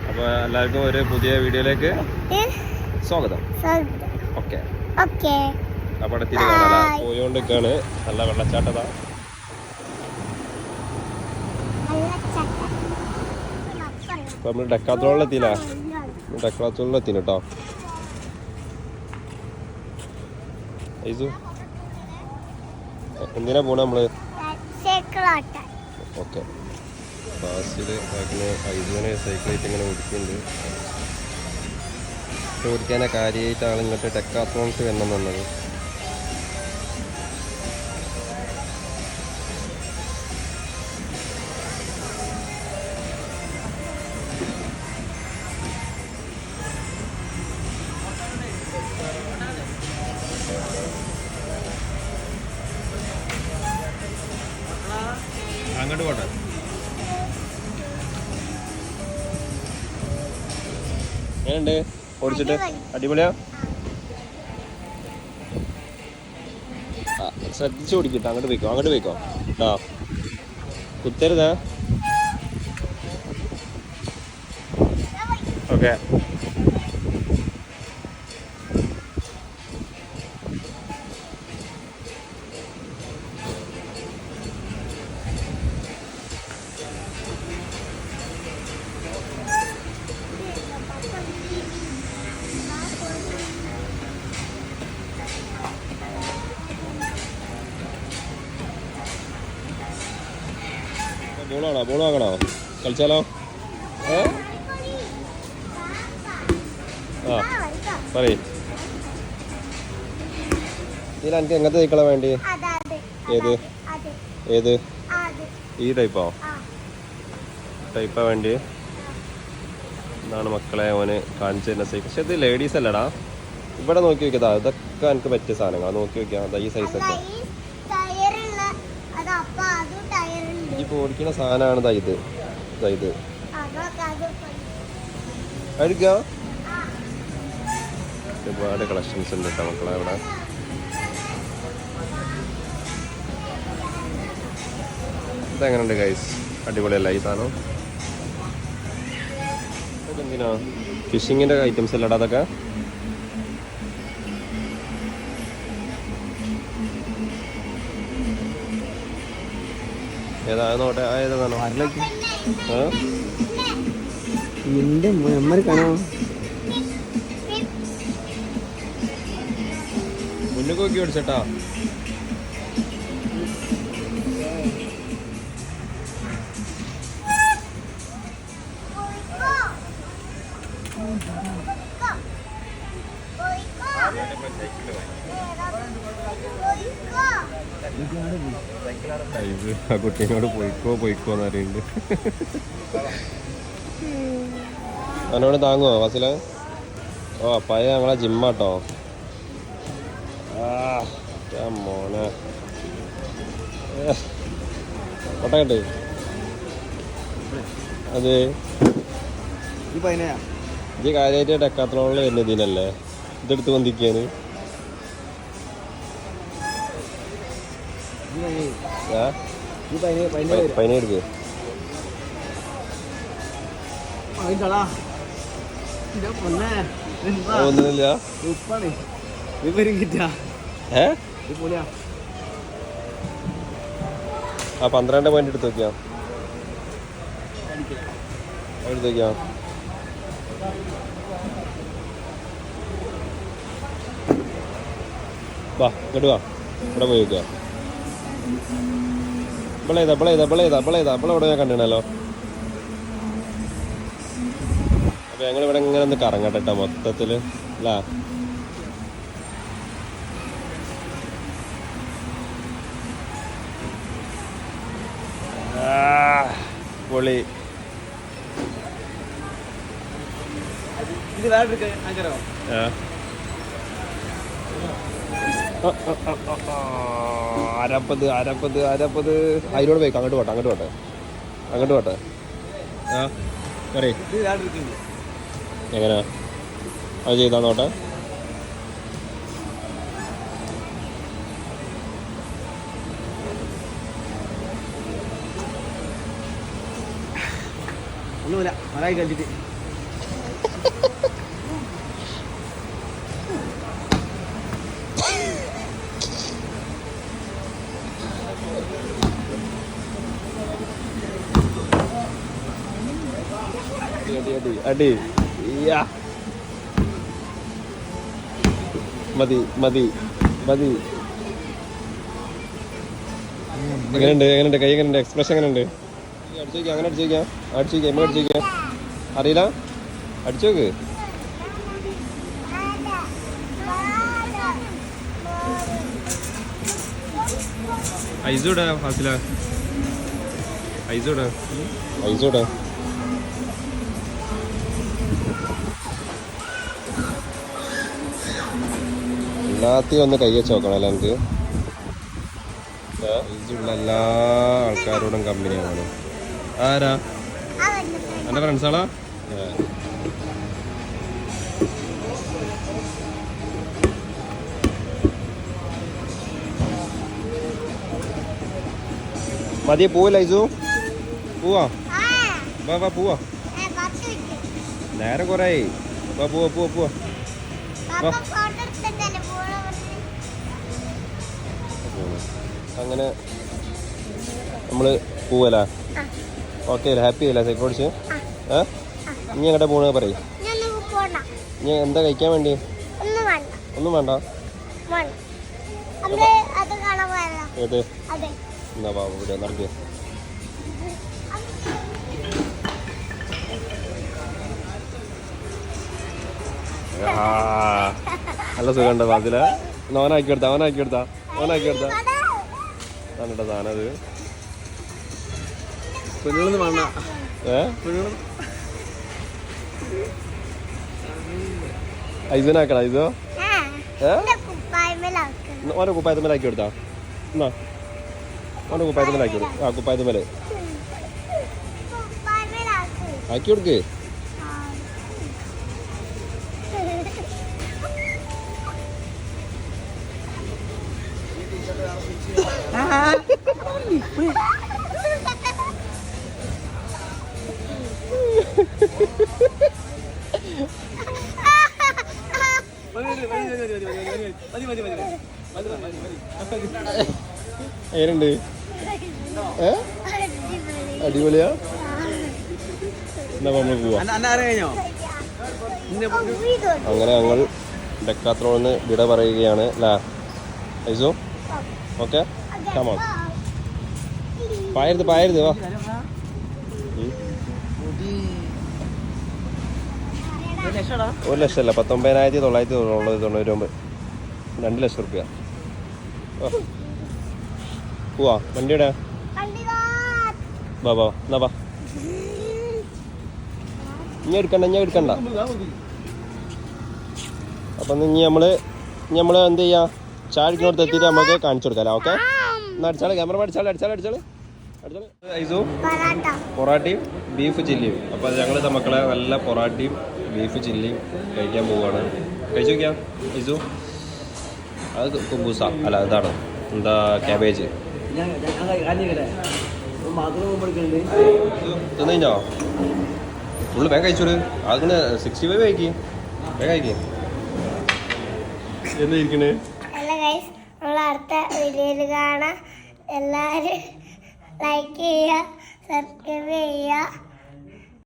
അപ്പൊ എല്ലാവർക്കും ഒരു പുതിയ വീഡിയോയിലേക്ക് സ്വാഗതം. ഓക്കെ അപ്പൊ അടുത്തിരി കാണാം. പോയോണ്ടിരിക്കാണ്. നല്ല വെള്ളച്ചാട്ടതാ. അപ്പൊ നമ്മള് ഡെക്കാത്തോളിലെത്തിയില്ല. ഡെക്കാത്തോളിലെത്തിന് കേട്ടോ. ഐസു എന്തിനാ പോണ നമ്മള്? ഓക്കെ ബാസില് ഐസുവിനെ സൈക്കിളായിട്ട് ഇങ്ങനെ ഓടിക്കുന്നുണ്ട്. ഓടിക്കാനെ കാര്യമായിട്ടാണ് ഇങ്ങോട്ട് ഡെക്കാത്തോൺസ് വരണം എന്നുള്ളത്. അങ്ങോട്ട് പോട്ടെ. എങ്ങനെയുണ്ട് ഓടിച്ചിട്ട്? അടിപൊളിയാ. ശ്രദ്ധിച്ച് ഓടിക്കട്ടോ. അങ്ങോട്ട് പോയിക്കോ ആ കുത്തരുതാ. Okay ball വാങ്ങണോ? കളിച്ചാലോ? ആ പറയ്. ഇതിൽ എനിക്ക് എങ്ങനത്തെ സൈക്കിളാണ് വേണ്ടി? ഏത് ഈ ടൈപ്പാ വേണ്ടി? എന്നാണ് മക്കളെ ഓന് കാണിച്ചു തരുന്ന സൈക്കിൾ. പക്ഷെ ഇത് ലേഡീസ് അല്ലടാ. ഇവിടെ നോക്കി നോക്കിയതാ. ഇതൊക്കെ എനിക്ക് പറ്റിയ സാധനങ്ങളാണ്. നോക്കി നോക്കിയാ ഈ സൈസൊക്കെ ഇപ്പൊ ഓടിക്കുന്ന സാധനമാണ്. ഇത് ഒരുപാട് കളക്ഷൻസ് ഉണ്ട് കേട്ടോ മക്കളെ അവിടെ. ഇതെങ്ങനെയുണ്ട് ഗൈസ്? അടിപൊളിയല്ല ഈ സാധനം? എന്തിനാ? ഫിഷിങ്ങിന്റെ ഐറ്റംസ് അല്ലടാ അതൊക്കെ. ഏതാണോട്ടെ? ഏതാണോ നിന്റെ മെമ്മറി കാണോ? മുന്നേ നോക്കി ഓടിച്ചേട്ടാ. ആ കുട്ടീനോട് പോയിക്കോന്ന് അറിയുന്നുണ്ട്. അവനോട് താങ്ങുവോ ഫസില? ഓ പയ്യ ഞങ്ങളെ ജിമ്മാട്ടോ. മോനെ കൊട്ടക്കട്ടെ. അത് ഇത് കാര്യമായിട്ട് ഡെക്കാത്തോളിൽ വരുന്നതിനല്ലേ ഇതെടുത്ത് വന്നിക്കാന്? പതിനെടുക്ക്. ഒന്നുമില്ല. ആ 12 പോയിന്റ് എടുത്ത് നോക്കിയാ. എടുത്ത് നോക്കിയാ. വാ ഇങ്ങോട്ട് വാ. ഇവിടെ പോയി നോക്കുക. ഇവിടെ ഞാൻ കണ്ടിണല്ലോ. അപ്പൊ ഞങ്ങളിവിടെ ഇങ്ങനെ ഒന്ന് കറങ്ങട്ടെ മൊത്തത്തില് അല്ലേ? പൊളി. അരപ്പത് അതിനോട് പോയിക്കോ. അങ്ങോട്ട് പോട്ടെ. ആ പറയ്. എങ്ങനെയാ അത് ചെയ്താ നോട്ടെ? ഒന്നുമില്ല മലായി കളിച്ചിട്ട് അടി മതി മതി മതി. എങ്ങനെയുണ്ട് കൈ എങ്ങനെയുണ്ട് എക്സ്പ്രഷൻ എങ്ങനെയുണ്ട്? അടിച്ചോക്കാം അങ്ങനെ അടിച്ചോക്കാം അടിച്ചോക്കാം അറിയില്ല അടിച്ചോക്ക്. ഐസോടാ ഫാസില ഐസോടാ എല്ലാத்தைയും ഒന്ന് കൈ വെച്ച് നോക്കണം അല്ലേ എനിക്ക്. ഐസുള്ള എല്ലാ ആൾക്കാരോടും കമ്പനിയാണ്. ആരാ എൻ്റെ ഫ്രണ്ട്സാളാ? മതിയെ പോവല്ല ഐസു പോവാ വാ പോവാ നേരം കൊറേ വാ പോവാ അങ്ങനെ നമ്മള് പോവല്ലേ? ഓക്കെ ഹാപ്പി അല്ലേ സൈക്കിൾ ഓടിച്ച്? ഇനി എങ്ങോട്ടാ പോണ പറയും. ഇനി എന്താ കഴിക്കാൻ വേണ്ടി? ഒന്നും വേണ്ട. ഏത് എന്നാ വാ ഇവിടെ നടക്കുക. നല്ല സുഖമുണ്ട് വാതില. ഓനാക്കി എടുത്താ എന്നിട്ടാ സാധനത് പെണ്ണുകളൊന്നും വേണ്ട. ഐസനാക്കണ ഐസോ ഓരോ കുപ്പായത്തുമ്മലാക്കി കൊടുത്താ എന്നാ ഓൻ്റെ കുപ്പായത്തുമ്മലാക്കി കൊടുക്കും. ആ കുപ്പായത്തുമ്മല് ആക്കി കൊടുക്ക്. എങ്ങനെയുണ്ട്? അടിപൊളിയാ. എന്നാ നമ്മൾ പോവാ. അങ്ങനെ ഞങ്ങൾ ഡെക്കാത്ലോണിന്ന് വിട പറയുകയാണ് അല്ലേ ഐസു? Okay come on. പായരുത് വാ. 1 ലക്ഷമല്ല 19,999. 2 ലക്ഷം റുപ്യ. പോവാ വണ്ടിയുടെ വാ എന്നാ വാ. ഇനി എടുക്കണ്ട. അപ്പം ഇനി നമ്മള് എന്ത് ചെയ്യാ ചാടിക്കോട്ട് എത്തിയിട്ട് നമുക്ക് കാണിച്ചു കൊടുക്കാം. ഓക്കെ എന്നാ അടിച്ചാളെ ക്യാമറ അടിച്ചാളെ ഐസു പൊറാട്ടയും ബീഫ് ചില്ലിയും. അപ്പോൾ ഞങ്ങൾ മക്കളെ നല്ല പൊറാട്ടയും ബീഫ് ചില്ലിയും കഴിക്കാൻ പോവുകയാണ്. കഴിച്ചു നോക്കിയാ ഐസു? അത് കുബൂസ അല്ല ഇതാണ് എന്താ ക്യാബേജ്. തിന്നോ ഫുള്ള് വേഗം കഴിച്ചോളൂ. അതിന് 65 കഴിക്കും വേഗം കഴിക്കും. എന്തായിരിക്കണേ? നമ്മൾ അടുത്ത വീഡിയോയിൽ കാണാം. എല്ലാവരും ലൈക്ക് ചെയ്യുക, സബ്സ്ക്രൈബ്